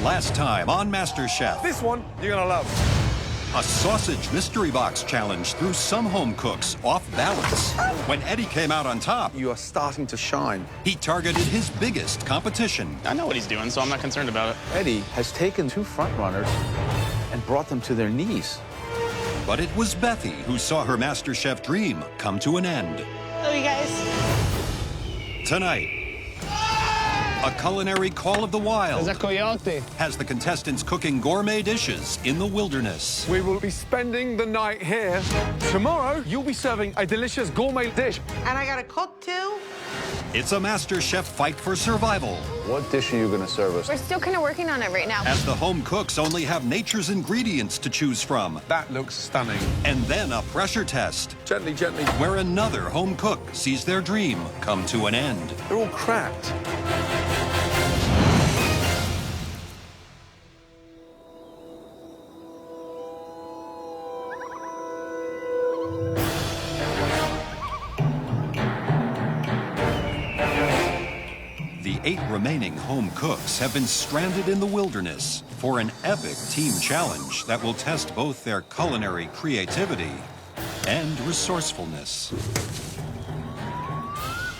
Last time on MasterChef, This one you're gonna love. a sausage mystery box challenge threw some home cooks off balance. When Eddie came out on top, You are starting to shine. he targeted his biggest competition. I know what he's doing, so I'm not concerned about it. Eddie has taken two front runners and brought them to their knees. But it was Bethy who saw her MasterChef dream come to an end. Hello, you guys. Tonight, a culinary call of the wild coyote. has the contestants cooking gourmet dishes in the wilderness. We will be spending the night here. Tomorrow, you'll be serving a delicious gourmet dish. And I gotta cook too? It's a MasterChef fight for survival, What dish are you going to serve us? We're still kind of working on it right now. as the home cooks only have nature's ingredients to choose from. That looks stunning. And then a pressure test, Gently, gently. where another home cook sees their dream come to an end. They're all cracked. The 8 remaining home cooks have been stranded in the wilderness for an epic team challenge that will test both their culinary creativity and resourcefulness.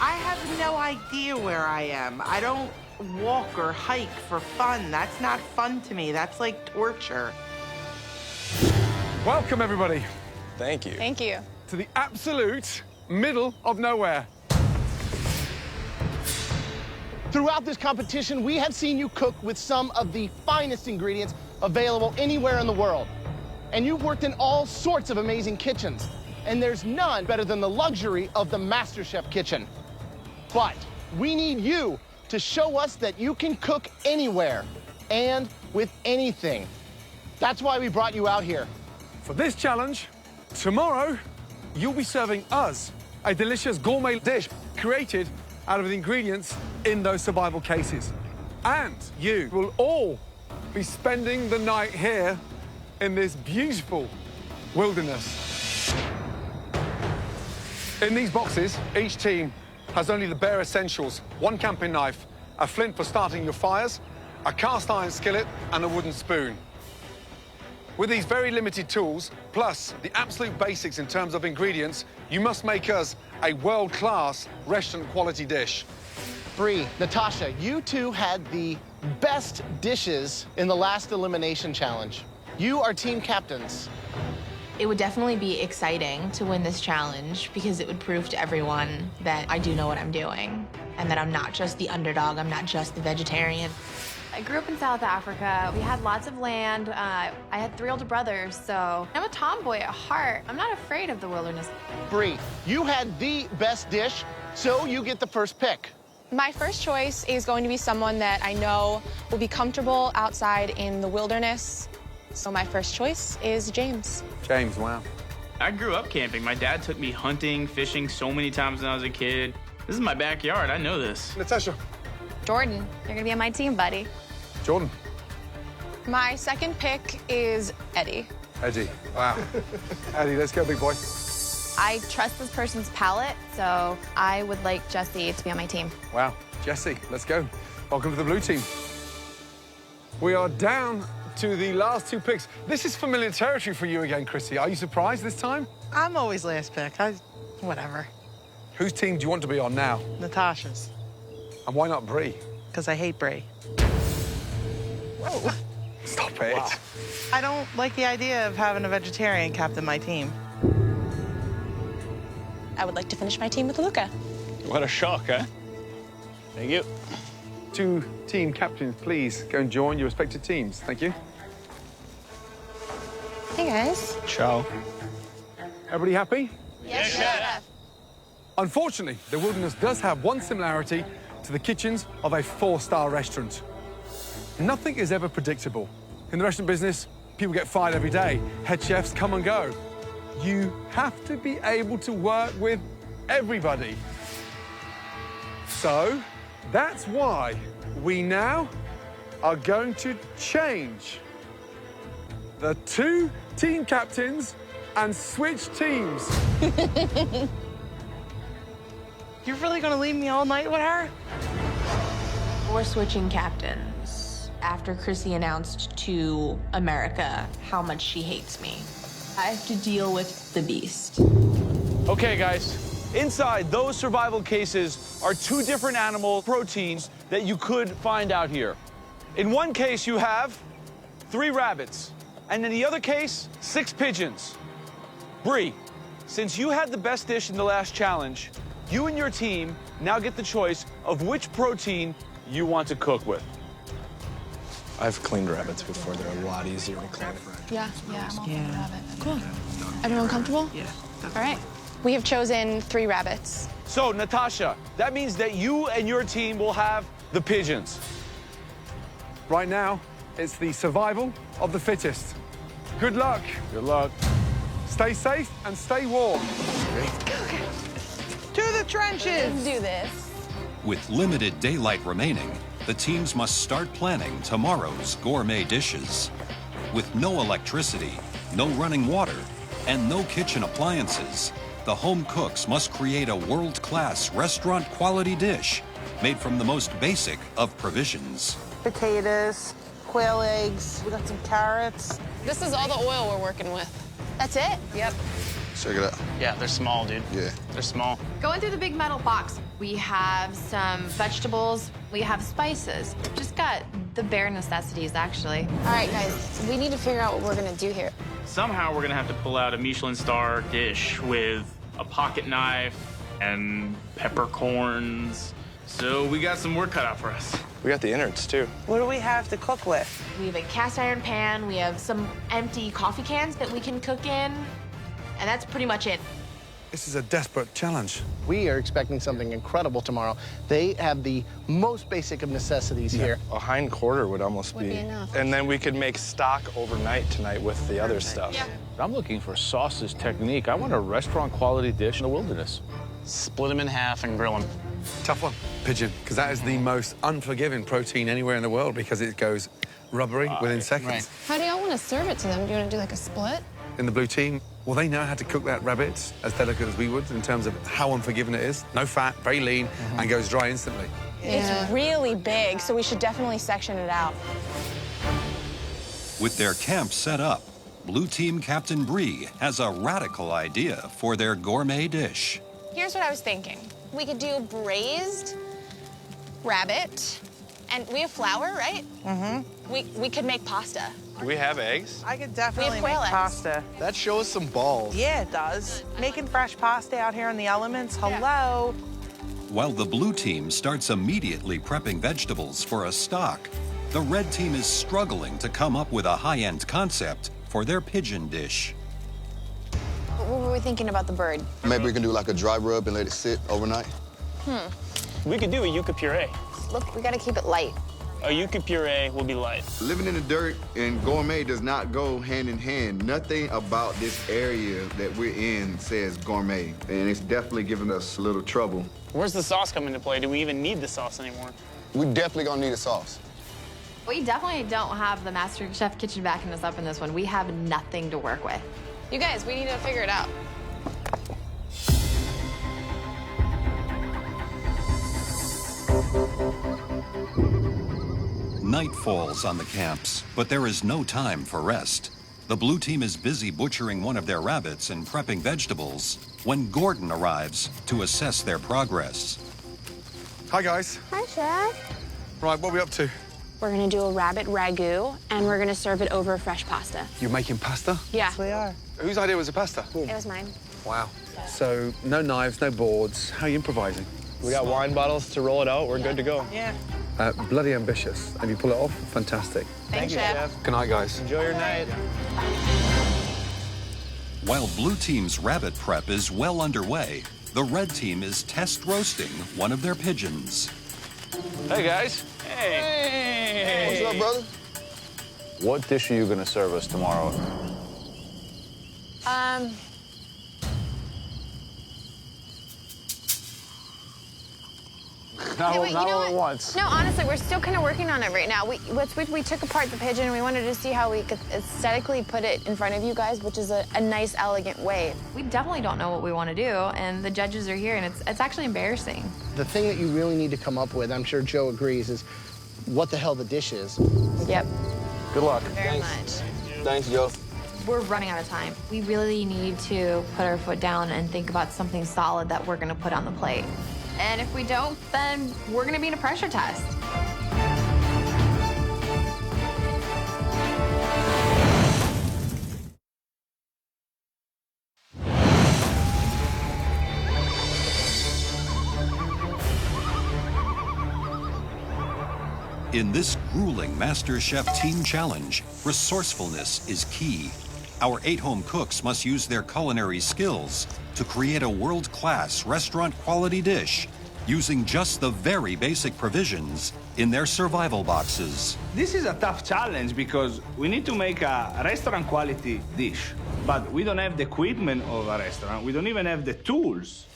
I have no idea where I am. I don't walk or hike for fun. That's not fun to me. That's like torture. Welcome, everybody, Thank you. Thank you. to the absolute middle of nowhere. Throughout this competition, we have seen you cook with some of the finest ingredients available anywhere in the world. And you've worked in all sorts of amazing kitchens. And there's none better than the luxury of the MasterChef kitchen. But we need you to show us that you can cook anywhere and with anything. That's why we brought you out here. For this challenge, tomorrow, you'll be serving us a delicious gourmet dish created out of the ingredients in those survival cases. And you will all be spending the night here in this beautiful wilderness. In these boxes, each team has only the bare essentials: one camping knife, a flint for starting your fires, a cast iron skillet, and a wooden spoon. With these very limited tools, plus the absolute basics in terms of ingredients, you must make us a world-class restaurant-quality dish. Bree, Natasha, you two had the best dishes in the last elimination challenge. You are team captains. It would definitely be exciting to win this challenge because it would prove to everyone that I do know what I'm doing and that I'm not just the underdog, I'm not just the vegetarian. I grew up in South Africa. We had lots of land. I had 3 older brothers, so I'm a tomboy at heart. I'm not afraid of the wilderness. Bree, you had the best dish, so you get the first pick. My first choice is going to be someone that I know will be comfortable outside in the wilderness. So my first choice is James. James, wow. I grew up camping. My dad took me hunting, fishing so many times when I was a kid. This is my backyard. I know this. Natasha. Jordan, you're gonna be on my team, buddy. Jordan. My second pick is Eddie. Eddie. Wow. Eddie, let's go, big boy. I trust this person's palate, so I would like Jesse to be on my team. Wow. Jesse, let's go. Welcome to the blue team. We are down to the last 2 picks. This is familiar territory for you again, Chrissy. Are you surprised this time? I'm always last pick. Whatever. Whose team do you want to be on now? Natasha's. And why not Bree? Because I hate Brie. Whoa. Stop it. Wow. I don't like the idea of having a vegetarian captain my team. I would like to finish my team with Luca. What a shock, huh? Thank you. 2 team captains, please go and join your respective teams. Thank you. Hey, guys. Ciao. Everybody happy? Yes, Chef. Unfortunately, the wilderness does have one similarity to the kitchens of a 4-star restaurant. Nothing is ever predictable. In the restaurant business, people get fired every day. Head chefs come and go. You have to be able to work with everybody. So, that's why we now are going to change the 2 team captains and switch teams. You're really gonna leave me all night with her? We're switching captains. after Chrissy announced to America how much she hates me. I have to deal with the beast. Okay, guys. Inside those survival cases are 2 different animal proteins that you could find out here. In one case, you have 3 rabbits, and in the other case, 6 pigeons. Bree, since you had the best dish in the last challenge, you and your team now get the choice of which protein you want to cook with. I've cleaned rabbits before. They're a lot easier to clean. Yeah, I'm all for rabbit. Cool. Everyone comfortable? Yeah. All right. We have chosen 3 rabbits. So, Natasha, that means that you and your team will have the pigeons. Right now, it's the survival of the fittest. Good luck. Good luck. Stay safe and stay warm. To the trenches! Let's do this. With limited daylight remaining, the teams must start planning tomorrow's gourmet dishes. With no electricity, no running water, and no kitchen appliances, the home cooks must create a world-class restaurant-quality dish made from the most basic of provisions. Potatoes, quail eggs, we got some carrots. This is all the oil we're working with. That's it? Yep. Check it out. Yeah, they're small, dude. Yeah. They're small. Going through the big metal box, we have some vegetables, we have spices. Just got the bare necessities, actually. All right, guys, we need to figure out what we're gonna do here. Somehow we're gonna have to pull out a Michelin star dish with a pocket knife and peppercorns. So we got some work cut out for us. We got the innards, too. What do we have to cook with? We have a cast iron pan, we have some empty coffee cans that we can cook in, and that's pretty much it. This is a desperate challenge. We are expecting something incredible tomorrow. They have the most basic of necessities here. A hind quarter would almost Would be enough. And then we could make stock overnight tonight with the other stuff. Yeah. I'm looking for sausage technique. I want a restaurant-quality dish in the wilderness. Split them in half and grill them. Tough one, pigeon, because that is the most unforgiving protein anywhere in the world because it goes rubbery within seconds. right. How do y'all want to serve it to them? Do you want to do like a split? In the blue team, well, they know how to cook that rabbit as delicate as we would in terms of how unforgiving it is. No fat, very lean, and goes dry instantly. It's really big, so we should definitely section it out. With their camp set up, Blue Team Captain Bree has a radical idea for their gourmet dish. Here's what I was thinking. We could do braised rabbit, and we have flour, right? Mm-hmm. We could make pasta. Do we have eggs? I could definitely make quail eggs. pasta. That shows some balls. Yeah, it does. Making fresh pasta out here in the elements, hello. While the blue team starts immediately prepping vegetables for a stock, the red team is struggling to come up with a high-end concept for their pigeon dish. What were we thinking about the bird? Maybe we can do like a dry rub and let it sit overnight. We could do a yucca puree. Look, we gotta keep it light. A yucca puree will be light. Living in the dirt and gourmet does not go hand in hand. Nothing about this area that we're in says gourmet, and it's definitely giving us a little trouble. Where's the sauce come into play? Do we even need the sauce anymore? We definitely gonna need a sauce. We definitely don't have the MasterChef kitchen backing us up in this one. We have nothing to work with. You guys, we need to figure it out. Night falls on the camps, but there is no time for rest. The blue team is busy butchering one of their rabbits and prepping vegetables when Gordon arrives to assess their progress. Hi, guys. Hi, Chef. Right, what are we up to? We're gonna do a rabbit ragu, and we're gonna serve it over fresh pasta. You're making pasta? Yeah, We are. Whose idea was the pasta? it was mine. Wow. So, no knives, no boards. How are you improvising? We got wine bottles to roll it out. We're good to go. Yeah. Bloody ambitious. And you pull it off, fantastic. Thanks, Chef. Good night, guys. Enjoy your night. While blue team's rabbit prep is well underway, the red team is test roasting one of their pigeons. Hey, guys. Hey. What's up, brother? What dish are you going to serve us tomorrow? Not all at once. No, honestly, we're still kind of working on it right now. We took apart the pigeon, and we wanted to see how we could aesthetically put it in front of you guys, which is a nice, elegant way. We definitely don't know what we want to do, and the judges are here, and it's actually embarrassing. The thing that you really need to come up with, I'm sure Joe agrees, is what the hell the dish is. Yep. Good luck. Very much. Thanks, Joe. We're running out of time. We really need to put our foot down and think about something solid that we're gonna put on the plate. And if we don't, then we're gonna be in a pressure test. In this grueling MasterChef team challenge, resourcefulness is key. Our 8 home cooks must use their culinary skills to create a world-class restaurant-quality dish using just the very basic provisions in their survival boxes. This is a tough challenge because we need to make a restaurant quality dish, but we don't have the equipment of a restaurant. We don't even have the tools.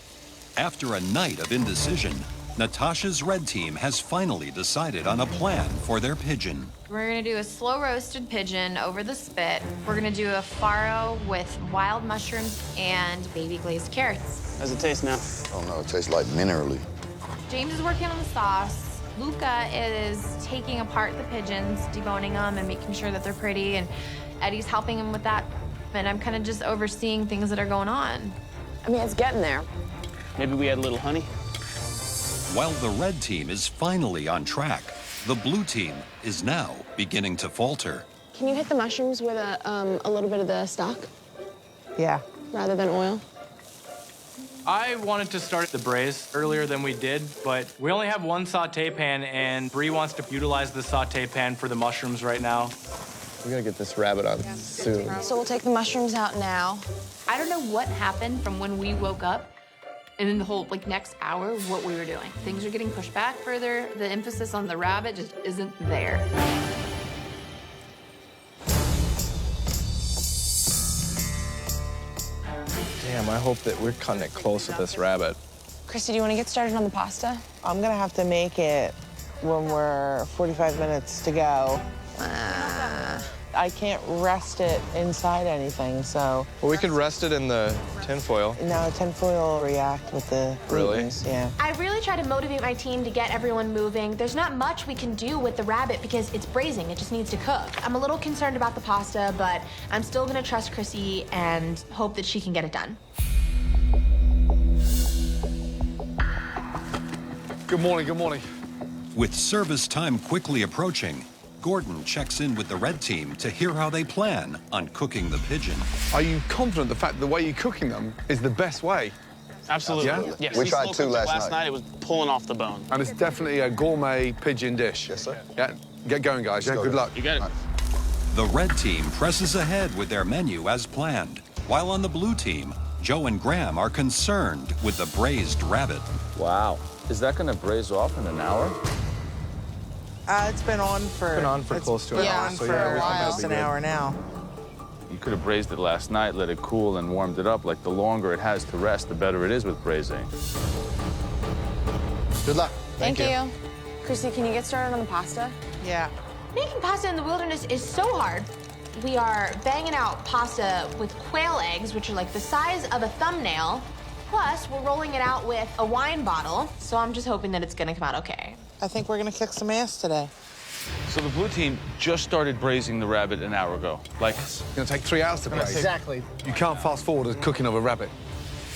After a night of indecision, Natasha's red team has finally decided on a plan for their pigeon. We're gonna do a slow roasted pigeon over the spit. We're gonna do a farro with wild mushrooms and baby glazed carrots. How's it taste now? Oh no, it tastes like minerally. James is working on the sauce. Luca is taking apart the pigeons, deboning them and making sure that they're pretty, and Eddie's helping him with that. And I'm kind of just overseeing things that are going on. I mean, it's getting there. Maybe we add a little honey? While the red team is finally on track, the blue team is now beginning to falter. Can you hit the mushrooms with a little bit of the stock? Yeah. Rather than oil? I wanted to start the braise earlier than we did, but we only have one saute pan, and Bree wants to utilize the saute pan for the mushrooms right now. We gotta get this rabbit on soon. So we'll take the mushrooms out now. I don't know what happened from when we woke up and then the whole next hour of what we were doing. Things are getting pushed back further. The emphasis on the rabbit just isn't there. Damn, I hope that we're cutting it close with this rabbit. Christy, do you want to get started on the pasta? I'm gonna have to make it when we're 45 minutes to go. I can't rest it inside anything, so. Well, we could rest it in the tinfoil. No, tinfoil will react with the Really? glutens, yeah. I really try to motivate my team to get everyone moving. There's not much we can do with the rabbit because it's braising. It just needs to cook. I'm a little concerned about the pasta, but I'm still gonna trust Chrissy and hope that she can get it done. Good morning, good morning. With service time quickly approaching, Gordon checks in with the red team to hear how they plan on cooking the pigeon. Are you confident the fact that the way you're cooking them is the best way? Absolutely. Yeah? Yes. We tried two last night. It was pulling off the bone. And it's definitely a gourmet pigeon dish. Yes, sir. Yeah, get going, guys. Yeah, good luck. You got it. The red team presses ahead with their menu as planned, while on the blue team, Joe and Graham are concerned with the braised rabbit. Wow. Is that going to braise off in an hour? It's been on for close to an hour. So yeah, almost an hour now. You could have braised it last night, let it cool, and warmed it up. Like, the longer it has to rest, the better it is with braising. Good luck. Thank you. Christy, can you get started on the pasta? Yeah. Making pasta in the wilderness is so hard. We are banging out pasta with quail eggs, which are like the size of a thumbnail. Plus, we're rolling it out with a wine bottle. So I'm just hoping that it's gonna come out okay. I think we're gonna kick some ass today. So the blue team just started braising the rabbit an hour ago. Like, It's gonna take 3 hours to braise. Exactly. You can't fast forward the cooking of a rabbit.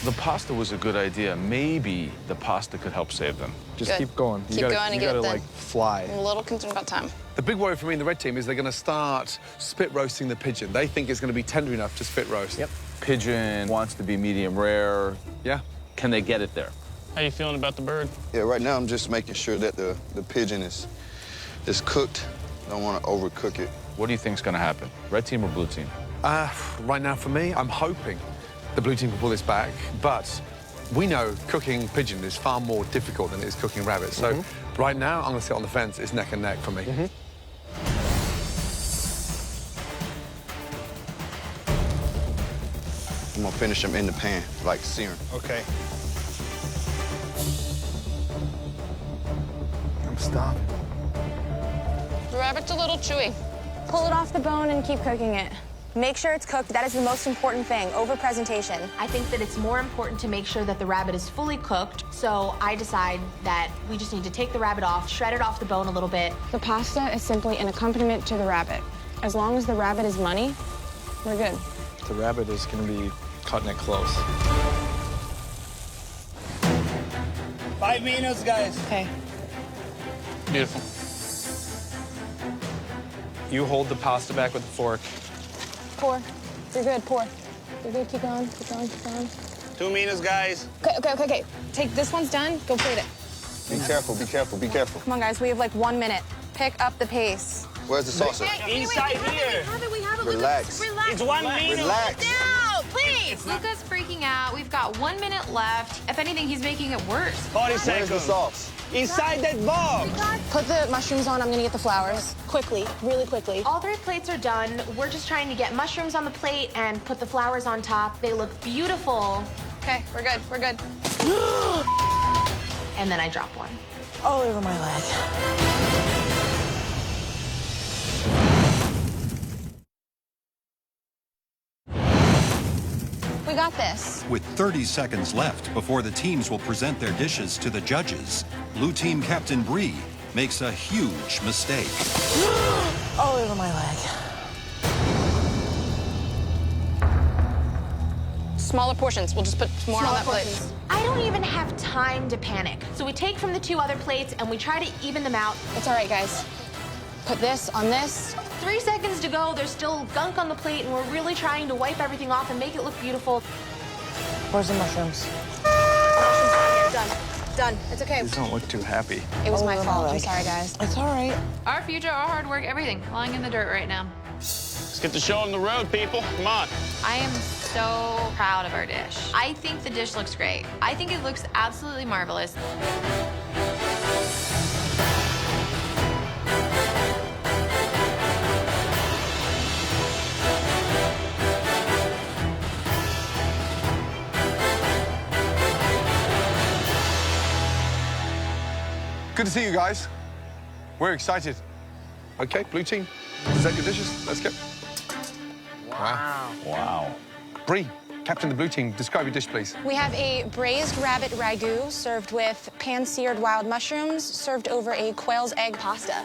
the pasta was a good idea. Maybe the pasta could help save them. Just keep going. Keep going and get it done. Like, fly. I'm a little concerned about time. The big worry for me in the red team is they're gonna start spit roasting the pigeon. They think it's gonna be tender enough to spit roast. Yep. Pigeon wants to be medium rare. Yeah. Can they get it there? How you feeling about the bird? Yeah, right now I'm just making sure that the pigeon is cooked. Don't want to overcook it. What do you think's gonna happen? Red team or blue team? Right now for me, I'm hoping the blue team can pull this back, but we know cooking pigeon is far more difficult than it is cooking rabbit. So right now, I'm gonna sit on the fence. It's neck and neck for me. I'm gonna finish them in the pan, like searing. Okay. I'm starving. The rabbit's a little chewy. Pull it off the bone and keep cooking it. Make sure it's cooked. That is the most important thing, over presentation. I think that it's more important to make sure that the rabbit is fully cooked, so I decide that we just need to take the rabbit off, shred it off the bone a little bit. The pasta is simply an accompaniment to the rabbit. As long as the rabbit is money, we're good. The rabbit is going to be cutting it close. 5 minutes, guys. Okay. Beautiful. You hold the pasta back with the fork. Pour. You're good, pour. You're good, keep going, keep going, keep going. 2 minutes, guys. Okay. Take this one's done, go plate it. Be careful, be careful, be careful. Come on, guys, we have like 1 minute. Pick up the pace. Where's the salsa? Inside here. We have it. Relax. Relax. It's 1 minute. Relax. No, please. Luca's freaking out. We've got 1 minute left. If anything, he's making it worse. 40 Where's seconds. the sauce? Inside that box. Put the mushrooms on, I'm gonna get the flowers. Quickly, really quickly. All 3 plates are done. We're just trying to get mushrooms on the plate and put the flowers on top. They look beautiful. Okay, we're good, we're good. And then I drop one. All over my leg. We got this. With 30 seconds left before the teams will present their dishes to the judges, Blue Team Captain Bree makes a huge mistake. All over my leg. Smaller portions, we'll just put more on that plate. I don't even have time to panic. So we take from the 2 other plates and we try to even them out. It's all right, guys. Put this on this. 3 seconds to go. There's still gunk on the plate, and we're really trying to wipe everything off and make it look beautiful. Where's the mushrooms? Done. It's okay. These don't look too happy. It was my over fault. my I'm leg. sorry, guys. It's all right. Our future, our hard work, everything lying in the dirt right now. Let's get the show on the road, people. Come on. I am so proud of our dish. I think the dish looks great. I think it looks absolutely marvelous. Good to see you guys. We're excited. Okay, blue team, present your dishes. Let's go. Wow. Bree, captain of the blue team, describe your dish, please. We have a braised rabbit ragu served with pan-seared wild mushrooms served over a quail's egg pasta.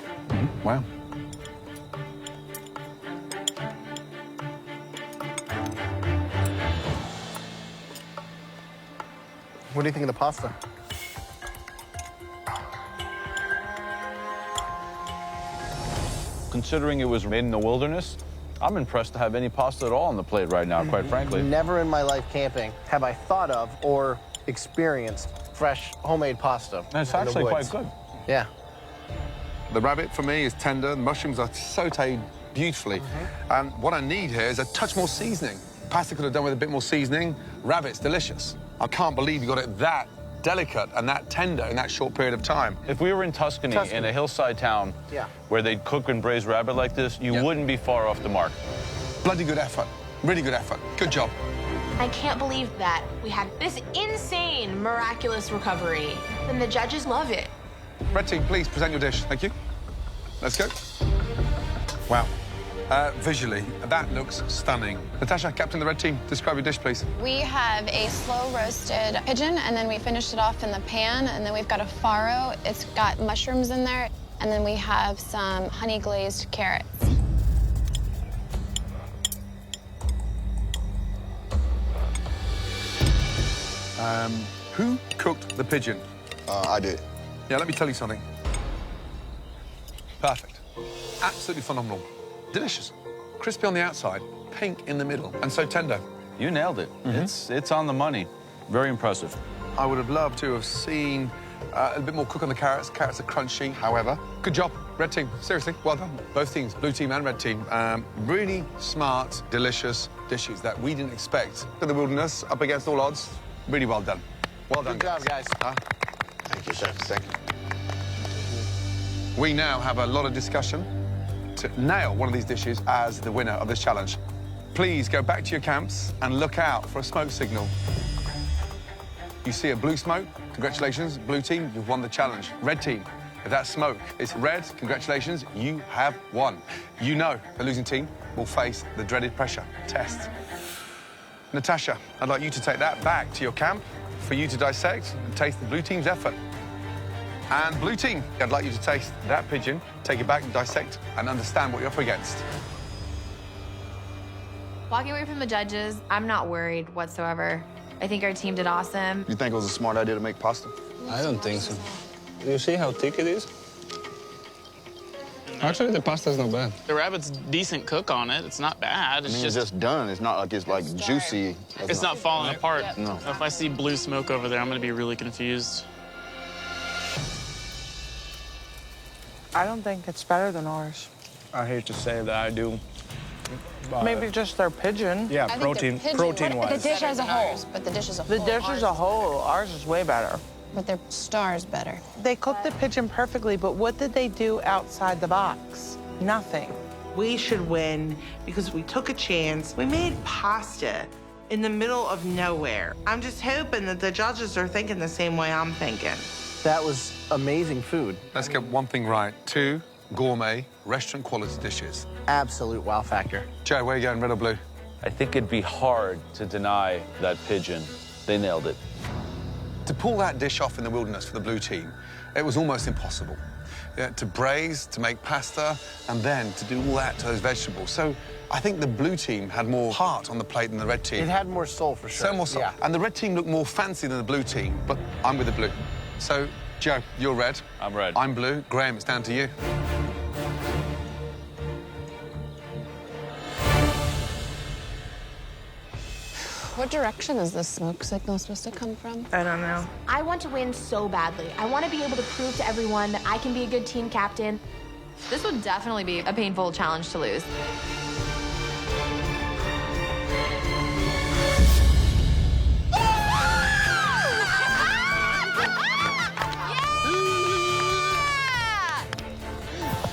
Wow. What do you think of the pasta? Considering it was made in the wilderness, I'm impressed to have any pasta at all on the plate right now, quite frankly. Never in my life camping have I thought of or experienced fresh homemade pasta. And it's in the actually woods. quite good. Yeah. The rabbit, for me, is tender. The mushrooms are sauteed beautifully. What I need here is a touch more seasoning. Pasta could have done with a bit more seasoning. Rabbit's delicious. I can't believe you got it that delicate and that tender in that short period of time. If we were in Tuscany, in a hillside town where they'd cook and braise rabbit like this, you wouldn't be far off the mark. Bloody good effort. Really good effort. Good job. I can't believe that we had this insane, miraculous recovery. And the judges love it. Red team, please present your dish. Thank you. Let's go. Wow. Visually, that looks stunning. Natasha, captain of the red team, describe your dish, please. We have a slow roasted pigeon, and then we finished it off in the pan, and then we've got a farro. It's got mushrooms in there, and then we have some honey glazed carrots. Who cooked the pigeon? I did. Yeah, let me tell you something. Perfect. Absolutely phenomenal. Delicious. Crispy on the outside, pink in the middle, and so tender. You nailed it. It's on the money. Very impressive. I would have loved to have seen a bit more cook on the carrots. Carrots are crunchy, however. Good job, red team. Seriously, well done. Both teams, blue team and red team. Really smart, delicious dishes that we didn't expect. In the wilderness, up against all odds, really well done. Well done. Good job, guys. Thank you, chef. Thank you. We now have a lot of discussion to nail one of these dishes as the winner of this challenge. Please go back to your camps and look out for a smoke signal. You see a blue smoke, congratulations. Blue team, you've won the challenge. Red team, if that smoke is red, congratulations, you have won. You know, the losing team, will face the dreaded pressure test. Natasha, I'd like you to take that back to your camp for you to dissect and taste the blue team's effort. And blue team, I'd like you to taste that pigeon, take it back and dissect and understand what you're up against. Walking away from the judges, I'm not worried whatsoever. I think our team did awesome. You think it was a smart idea to make pasta? I don't think so. You see how thick it is? Actually, the pasta's not bad. The rabbit's decent cook on it. It's not bad. It's just done. It's not like it's like juicy. It's not falling apart. No. If I see blue smoke over there, I'm gonna be really confused. I don't think it's better than ours. I hate to say that I do. But Maybe just their pigeon. yeah, protein-wise. The dish as a whole. But the dish as a whole. The dish as a whole, ours is way better. But their star's better. They cooked the pigeon perfectly, but what did they do outside the box? Nothing. We should win because we took a chance. We made pasta in the middle of nowhere. I'm just hoping that the judges are thinking the same way I'm thinking. That was amazing food. Let's get one thing right. 2 gourmet, restaurant quality dishes. Absolute wow factor. Joe, where are you going, red or blue? I think it'd be hard to deny that pigeon. They nailed it. To pull that dish off in the wilderness for the blue team, it was almost impossible. Yeah, to braise, to make pasta, and then to do all that to those vegetables. So I think the blue team had more heart on the plate than the red team. It had more soul, for sure. So more soul. Yeah. And the red team looked more fancy than the blue team, but I'm with the blue. So, Joe, you're red. I'm red. I'm blue. Graham, it's down to you. What direction is this smoke signal supposed to come from? I don't know. I want to win so badly. I want to be able to prove to everyone that I can be a good team captain. This would definitely be a painful challenge to lose.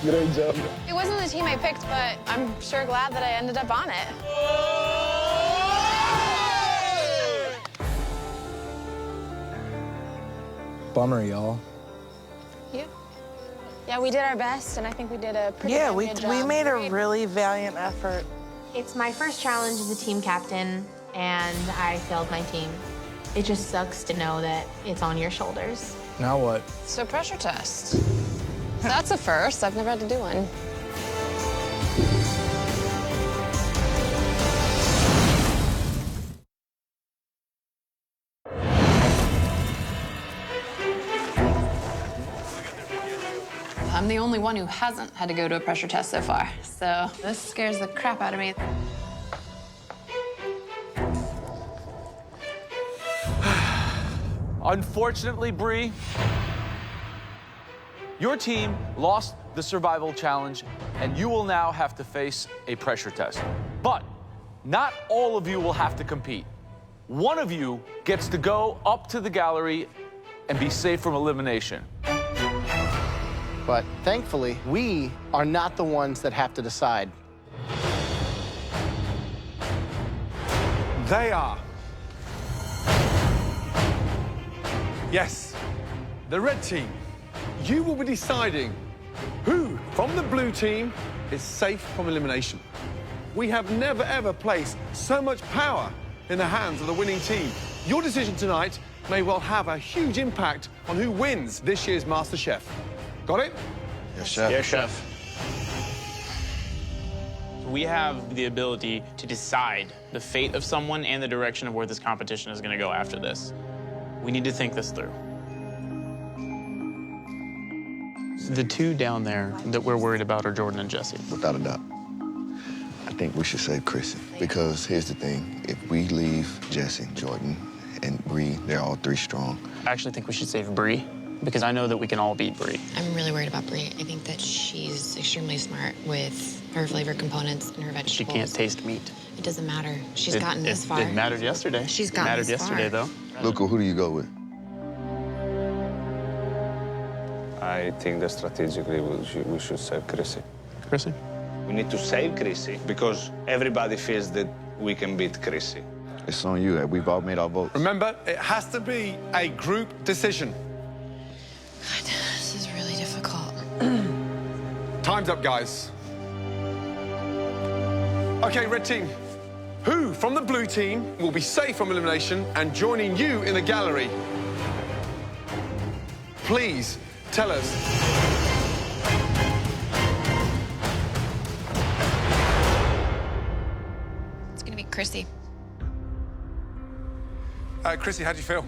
Great job. It wasn't the team I picked, but I'm sure glad that I ended up on it. Bummer, y'all. Yeah, we did our best, and I think we did a pretty Yeah, damn we good job. made a really valiant effort. It's my first challenge as a team captain, and I failed my team. It just sucks to know that it's on your shoulders. Now what? So pressure test. That's a first. I've never had to do one. I'm the only one who hasn't had to go to a pressure test so far, so this scares the crap out of me. Unfortunately, Bree, your team lost the survival challenge, and you will now have to face a pressure test. But not all of you will have to compete. One of you gets to go up to the gallery and be safe from elimination. But thankfully, we are not the ones that have to decide. They are. Yes, the red team. You will be deciding who from the blue team is safe from elimination. We have never, ever placed so much power in the hands of the winning team. Your decision tonight may well have a huge impact on who wins this year's MasterChef. Got it? Yes, chef. Yes, chef. We have the ability to decide the fate of someone and the direction of where this competition is going to go after this. We need to think this through. The two down there that we're worried about are Jordan and Jesse. Without a doubt. I think we should save Chrissy, because here's the thing. If we leave Jesse, Jordan, and Bree, they're all 3 strong. I actually think we should save Bree, because I know that we can all beat Bree. I'm really worried about Bree. I think that she's extremely smart with her flavor components and her vegetables. She can't taste meat. It doesn't matter. She's gotten this far. It mattered yesterday. She's gotten this far. It mattered yesterday, though. Luca, who do you go with? I think that strategically we should save Chrissy. Chrissy? We need to save Chrissy because everybody feels that we can beat Chrissy. It's on you. We've all made our votes. Remember, it has to be a group decision. God, this is really difficult. Time's up, guys. Okay, red team. Who from the blue team will be safe from elimination and joining you in the gallery? Please tell us. It's gonna be Chrissy. Chrissy, how do you feel?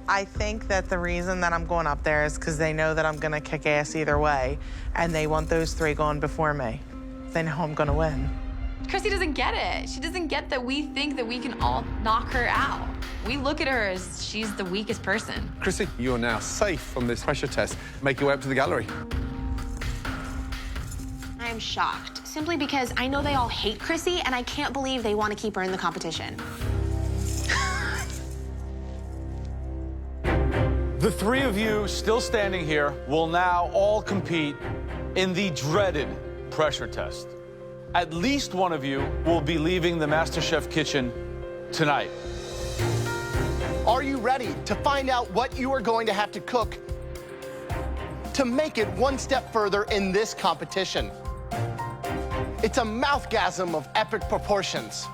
I think that the reason that I'm going up there is because they know that I'm gonna kick ass either way, and they want those three going before me. They know I'm gonna win. Chrissy doesn't get it. She doesn't get that we think that we can all knock her out. We look at her as she's the weakest person. Chrissy, you are now safe from this pressure test. Make your way up to the gallery. I am shocked, simply because I know they all hate Chrissy, and I can't believe they want to keep her in the competition. The three of you still standing here will now all compete in the dreaded pressure test. At least one of you will be leaving the MasterChef kitchen tonight. Are you ready to find out what you are going to have to cook to make it one step further in this competition? It's a mouthgasm of epic proportions.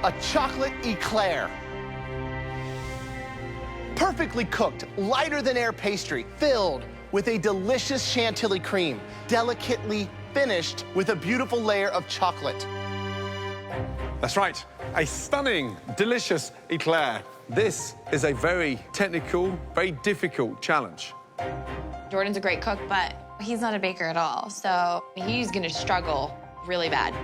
A chocolate eclair. Perfectly cooked, lighter than air pastry, filled with a delicious chantilly cream, delicately finished with a beautiful layer of chocolate. That's right, a stunning, delicious eclair. This is a very technical, very difficult challenge. Jordan's a great cook, but he's not a baker at all, so he's gonna struggle really bad.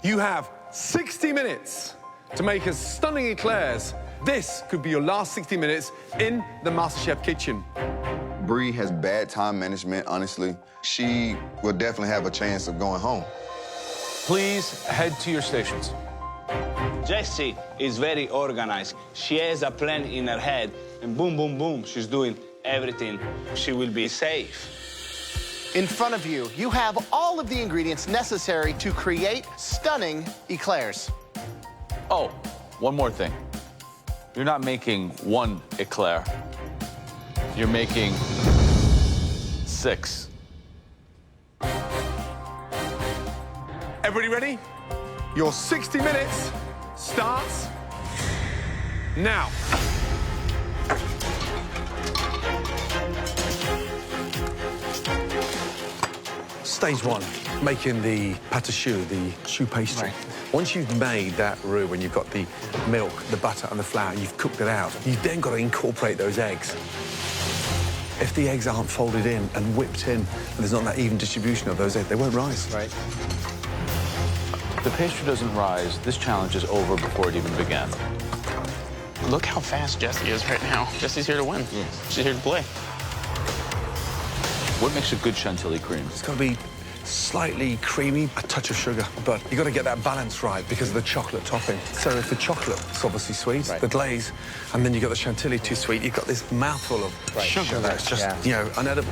You have 60 minutes to make us stunning eclairs. This could be your last 60 minutes in the MasterChef kitchen. Bree has bad time management, honestly. She will definitely have a chance of going home. Please head to your stations. Jessie is very organized. She has a plan in her head, and boom, boom, boom, she's doing everything. She will be safe. In front of you, you have all of the ingredients necessary to create stunning eclairs. Oh, one more thing. You're not making one eclair. You're making 6. Everybody ready? Your 60 minutes starts now. Stage one, making the pâte choux, the choux pastry. Right. Once you've made that roux, when you've got the milk, the butter, and the flour, you've cooked it out, you've then got to incorporate those eggs. If the eggs aren't folded in and whipped in, and there's not that even distribution of those eggs, they won't rise. Right. If the pastry doesn't rise, this challenge is over before it even began. Look how fast Jessie is right now. Jessie's here to win. She's here to play. What makes a good chantilly cream? It's got to be slightly creamy, a touch of sugar, but you've got to get that balance right because of the chocolate topping. So if the chocolate's obviously sweet, the glaze, and then you've got the chantilly too sweet, you've got this mouthful of sugar that's just, you know, unedible.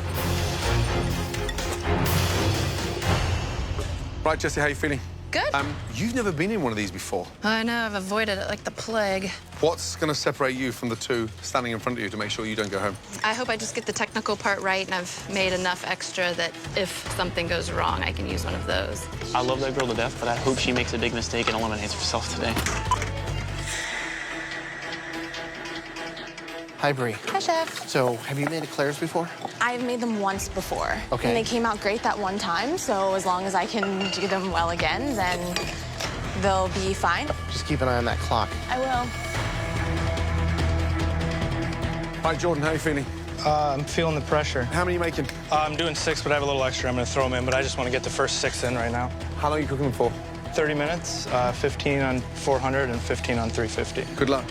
Right, Jessie, how are you feeling? Good. You've never been in one of these before. I know, I've avoided it like the plague. What's going to separate you from the two standing in front of you to make sure you don't go home? I hope I just get the technical part right and I've made enough extra that if something goes wrong, I can use one of those. I love that girl to death, but I hope she makes a big mistake and eliminates herself today. Hi, Bree. Hi, Chef. So, have you made eclairs before? I've made them once before. Okay. And they came out great that one time, so as long as I can do them well again, then they'll be fine. Just keep an eye on that clock. I will. Hi, Jordan, how are you feeling? I'm feeling the pressure. How many are you making? I'm doing 6, but I have a little extra. I'm going to throw them in, but I just want to get the first 6 in right now. How long are you cooking them for? 30 minutes, 15 on 400 and 15 on 350. Good luck.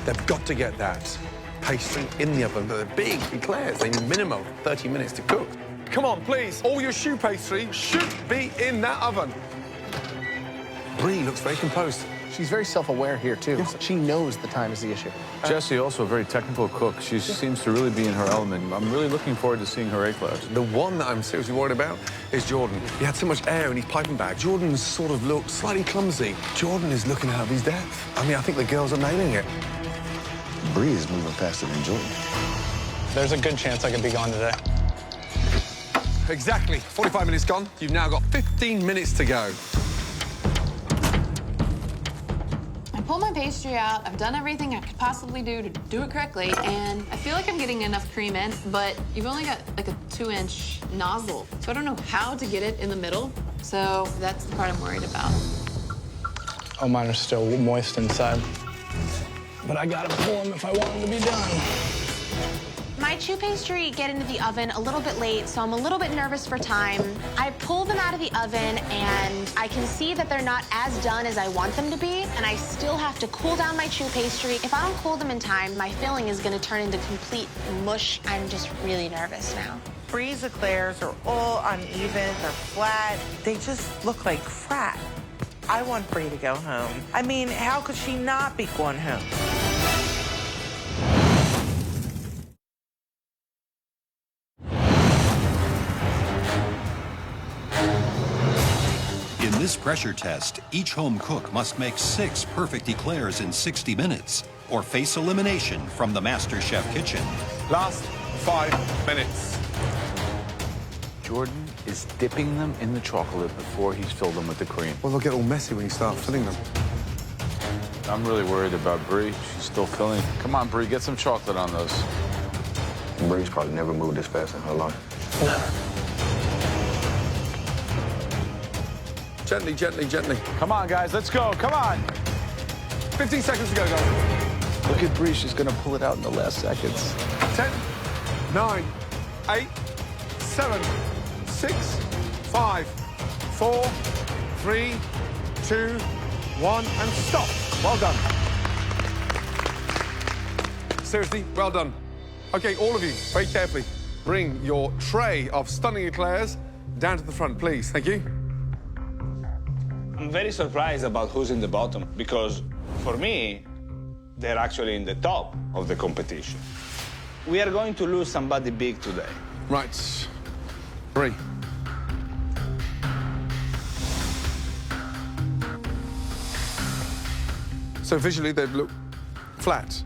They've got to get that pastry in the oven, but they're big eclairs. They need minimum 30 minutes to cook. Come on, please. All your choux pastry should be in that oven. Bree looks very composed. She's very self-aware here, too. Yeah. So she knows the time is the issue. Jessie, also a very technical cook. She seems to really be in her element. I'm really looking forward to seeing her eclairs. The one that I'm seriously worried about is Jordan. He had so much air in his piping bag. Jordan sort of looked slightly clumsy. Jordan is looking out of his depth. I mean, I think the girls are nailing it. Bree is moving faster than Jordan. There's a good chance I could be gone today. Exactly. 45 minutes gone. You've now got 15 minutes to go. I pulled my pastry out. I've done everything I could possibly do to do it correctly, and I feel like I'm getting enough cream in, but you've only got like a 2-inch nozzle, so I don't know how to get it in the middle. So that's the part I'm worried about. Oh, mine are still moist inside. But I gotta pull them if I want them to be done. My chew pastry get into the oven a little bit late, so I'm a little bit nervous for time. I pull them out of the oven, and I can see that they're not as done as I want them to be, and I still have to cool down my chew pastry. If I don't cool them in time, my filling is gonna turn into complete mush. I'm just really nervous now. Bree's eclairs are all uneven, they're flat. They just look like frat. I want Bree to go home. I mean, how could she not be going home? In this pressure test, each home cook must make 6 perfect eclairs in 60 minutes or face elimination from the MasterChef kitchen. Last 5 minutes. Jordan is dipping them in the chocolate before he's filled them with the cream. Well, they'll get all messy when you start filling them. I'm really worried about Brie. She's still filling. Come on, Brie, get some chocolate on those. Brie's probably never moved this fast in her life. Gently, gently, gently. Come on, guys, let's go. Come on. 15 seconds to go, guys. Look at Bree. She's going to pull it out in the last seconds. 10, 9, 8, 7, 6, 5, 4, 3, 2, 1, and stop. Well done. Seriously, well done. Okay, all of you, very carefully, bring your tray of stunning eclairs down to the front, please. Thank you. I'm very surprised about who's in the bottom, because for me, they're actually in the top of the competition. We are going to lose somebody big today. Right. Bree. So visually, they look flat.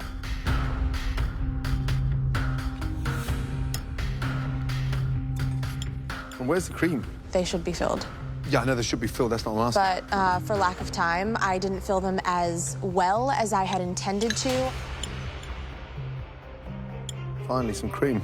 And where's the cream? They should be filled. Yeah, I know they should be filled. That's not what I'm asking. But for lack of time, I didn't fill them as well as I had intended to. Finally, some cream.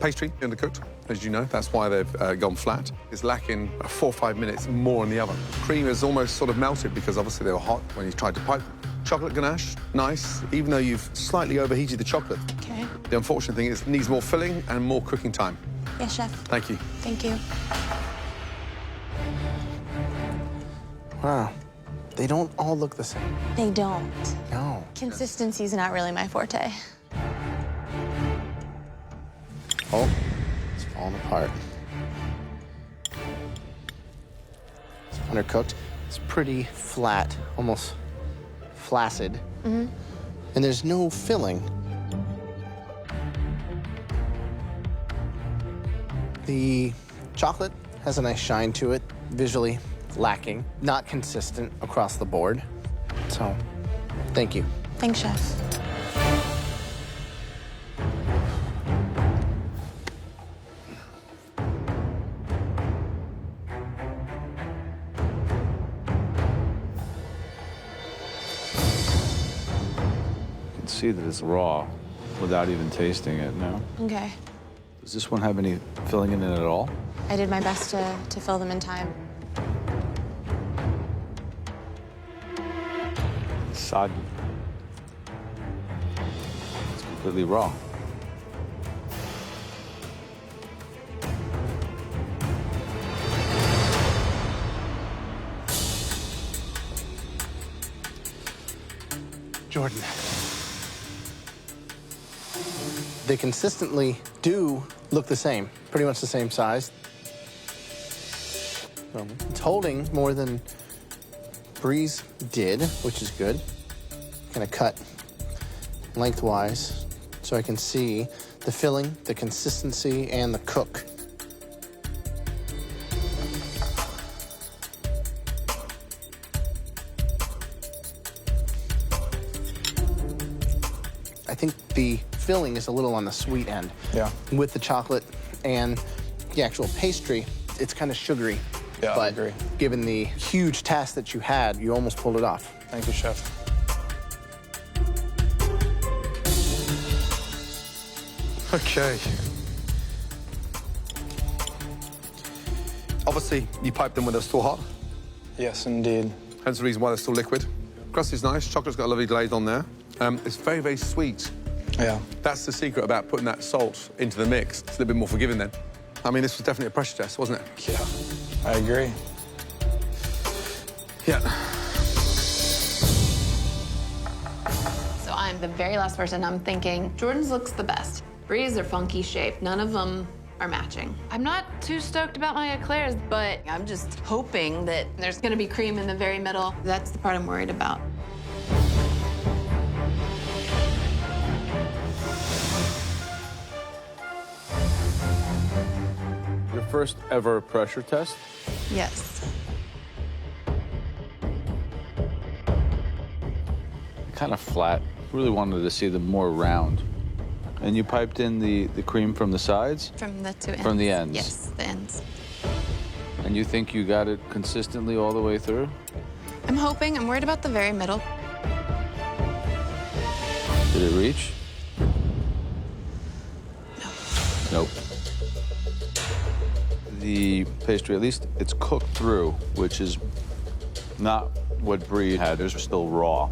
Pastry undercooked, as you know. That's why they've gone flat. It's lacking 4 or 5 minutes more in the oven. Cream is almost sort of melted because obviously they were hot when you tried to pipe them. Chocolate ganache, nice, even though you've slightly overheated the chocolate. Okay. The unfortunate thing is it needs more filling and more cooking time. Yes, Chef. Thank you. Thank you. Wow. They don't all look the same. They don't. No. Consistency's not really my forte. Oh, it's falling apart. It's undercooked. It's pretty flat, almost flaccid. Mm-hmm. And there's no filling. The chocolate has a nice shine to it, visually lacking, not consistent across the board. So, thank you. Thanks, Chef. You can see that it's raw without even tasting it, no? Okay. Does this one have any filling in it at all? I did my best to fill them in time. It's soggy. It's completely raw. Jordan. They consistently do look the same, pretty much the same size. It's holding more than Bree's did, which is good. Gonna cut lengthwise so I can see the filling, the consistency, and the cook. I think the filling is a little on the sweet end. Yeah. With the chocolate and the actual pastry, it's kind of sugary. Yeah, but I agree. Given the huge task that you had, you almost pulled it off. Thank you, Chef. Okay. Obviously, you piped them when they're still hot. Yes, indeed. Hence the reason why they're still liquid. Crust is nice. Chocolate's got a lovely glaze on there. It's very, very sweet. Yeah. That's the secret about putting that salt into the mix. It's a little bit more forgiving then. I mean, this was definitely a pressure test, wasn't it? Yeah, I agree. Yeah. So I'm the very last person. I'm thinking Jordan's looks the best. Bree's are funky shaped. None of them are matching. I'm not too stoked about my eclairs, but I'm just hoping that there's gonna be cream in the very middle. That's the part I'm worried about. Your first ever pressure test? Yes. Kind of flat. Really wanted to see them more round. And you piped in the cream from the sides? From the two ends. From the ends? Yes, the ends. And you think you got it consistently all the way through? I'm hoping. I'm worried about the very middle. Did it reach? No. Nope. The pastry, at least it's cooked through, which is not what Brie had. Those are still raw.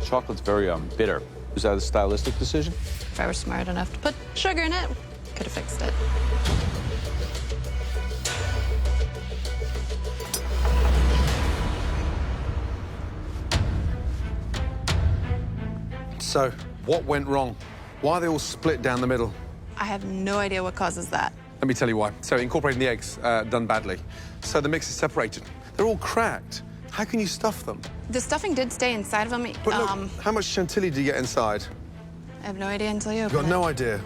Chocolate's very bitter. Is that a stylistic decision? If I were smart enough to put sugar in it, could have fixed it. So, what went wrong? Why are they all split down the middle? I have no idea what causes that. Let me tell you why. So, incorporating the eggs, done badly. So the mix is separated. They're all cracked. How can you stuff them? The stuffing did stay inside of them. But look, how much chantilly do you get inside? I have no idea until you You've open got it. no idea.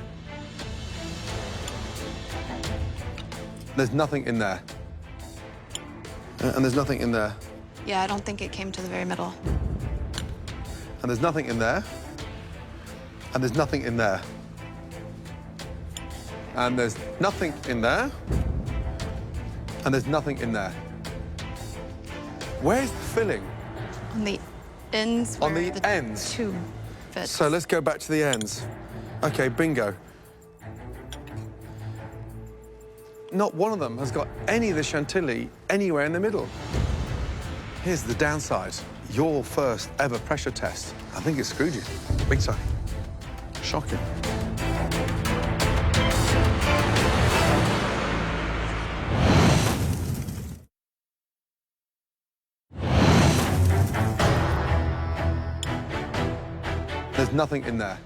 There's nothing in there. And there's nothing in there. Yeah, I don't think it came to the very middle. And there's nothing in there. And there's nothing in there. And there's nothing in there. And there's nothing in there. Where's the filling? On the ends. On the ends? Two fits. So let's go back to the ends. Okay, bingo. Not one of them has got any of the chantilly anywhere in the middle. Here's the downside. Your first ever pressure test. I think it screwed you. Big time. Shocking. There's nothing in there.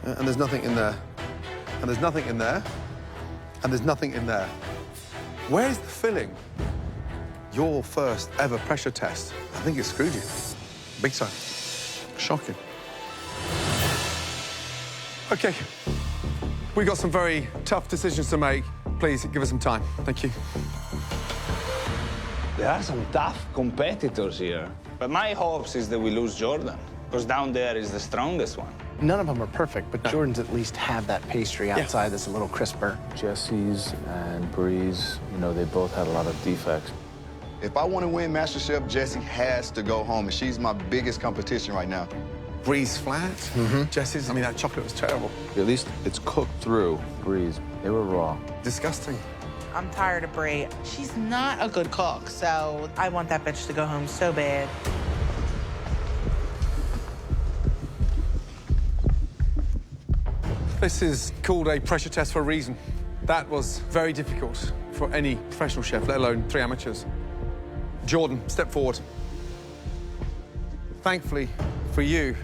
And there's nothing in there. And there's nothing in there. And there's nothing in there. Where's the filling? Your first ever pressure test. I think it screwed you. Big time. Shocking. Okay. We got some very tough decisions to make. Please give us some time. Thank you. There are some tough competitors here. But my hopes is that we lose Jordan, because down there is the strongest one. None of them are perfect, but Jordan's at least have that pastry outside that's a little crisper. Jesse's and Brie's, you know, they both had a lot of defects. If I want to win MasterChef, Jessie has to go home, and she's my biggest competition right now. Brie's flat. Jesse's, I mean, that chocolate was terrible. At least it's cooked through. Brie's, they were raw. Disgusting. I'm tired of Brie. She's not a good cook, so I want that bitch to go home so bad. This is called a pressure test for a reason. That was very difficult for any professional chef, let alone 3 amateurs. Jordan, step forward. Thankfully for you,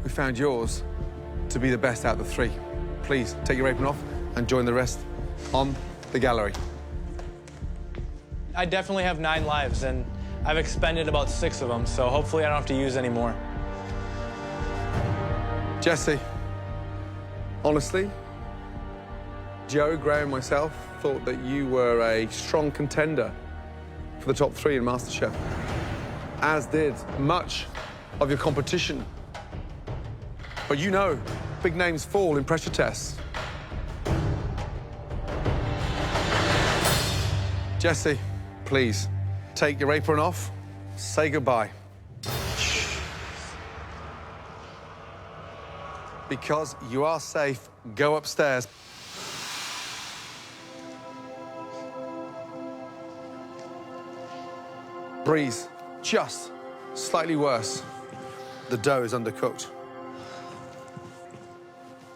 we found yours to be the best out of the 3. Please take your apron off and join the rest on the gallery. I definitely have 9 lives, and I've expended about 6 of them, so hopefully I don't have to use any more. Jesse, honestly, Joe, Graham, and myself thought that you were a strong contender for the top 3 in MasterChef, as did much of your competition. But you know, big names fall in pressure tests. Jesse, please, take your apron off, say goodbye. Because you are safe, go upstairs. Breeze, just slightly worse. The dough is undercooked.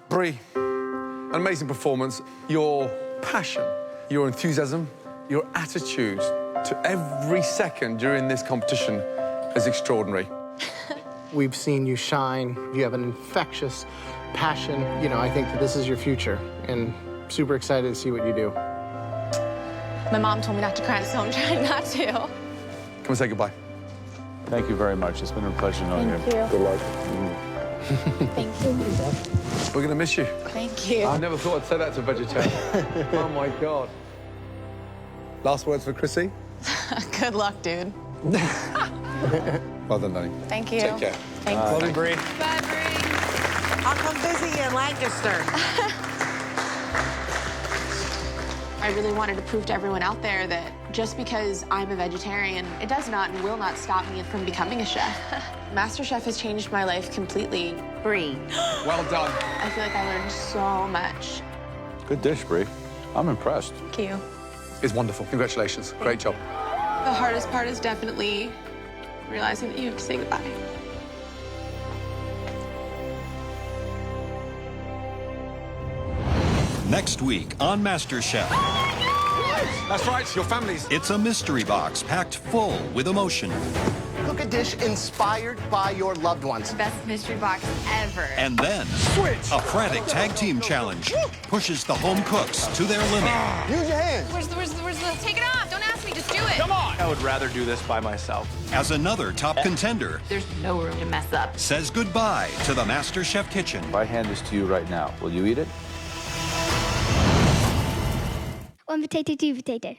Bree, an amazing performance. Your passion, your enthusiasm, your attitude to every second during this competition is extraordinary. We've seen you shine. You have an infectious passion. You know, I think that this is your future, and super excited to see what you do. My mom told me not to cry, so I'm trying not to. Come and say goodbye. Thank you very much. It's been a pleasure knowing you. Thank you. Good luck. Thank you. We're gonna miss you. Thank you. I never thought I'd say that to a vegetarian. Oh my God. Last words for Chrissy? Good luck, dude. Well done, Danny. Thank you. Take care. Thanks. Love you, Bree. Bye, Bree. I'll come visit you in Lancaster. I really wanted to prove to everyone out there that just because I'm a vegetarian, it does not and will not stop me from becoming a chef. MasterChef has changed my life completely. Bree. Well done. I feel like I learned so much. Good dish, Bree. I'm impressed. Thank you. It's wonderful. Congratulations. Great job. The hardest part is definitely realizing that you have to say goodbye. Next week on MasterChef. That's right, your families. It's a mystery box packed full with emotion. Cook a dish inspired by your loved ones. Best mystery box ever. And then a frantic tag team challenge pushes the home cooks to their limit. Use your hands. Where's the, take it off. Don't ask me, just do it. Come on! I would rather do this by myself. As another top contender There's no room to mess up. says goodbye to the MasterChef kitchen. If I hand this to you right now, will you eat it? One potato, two potato.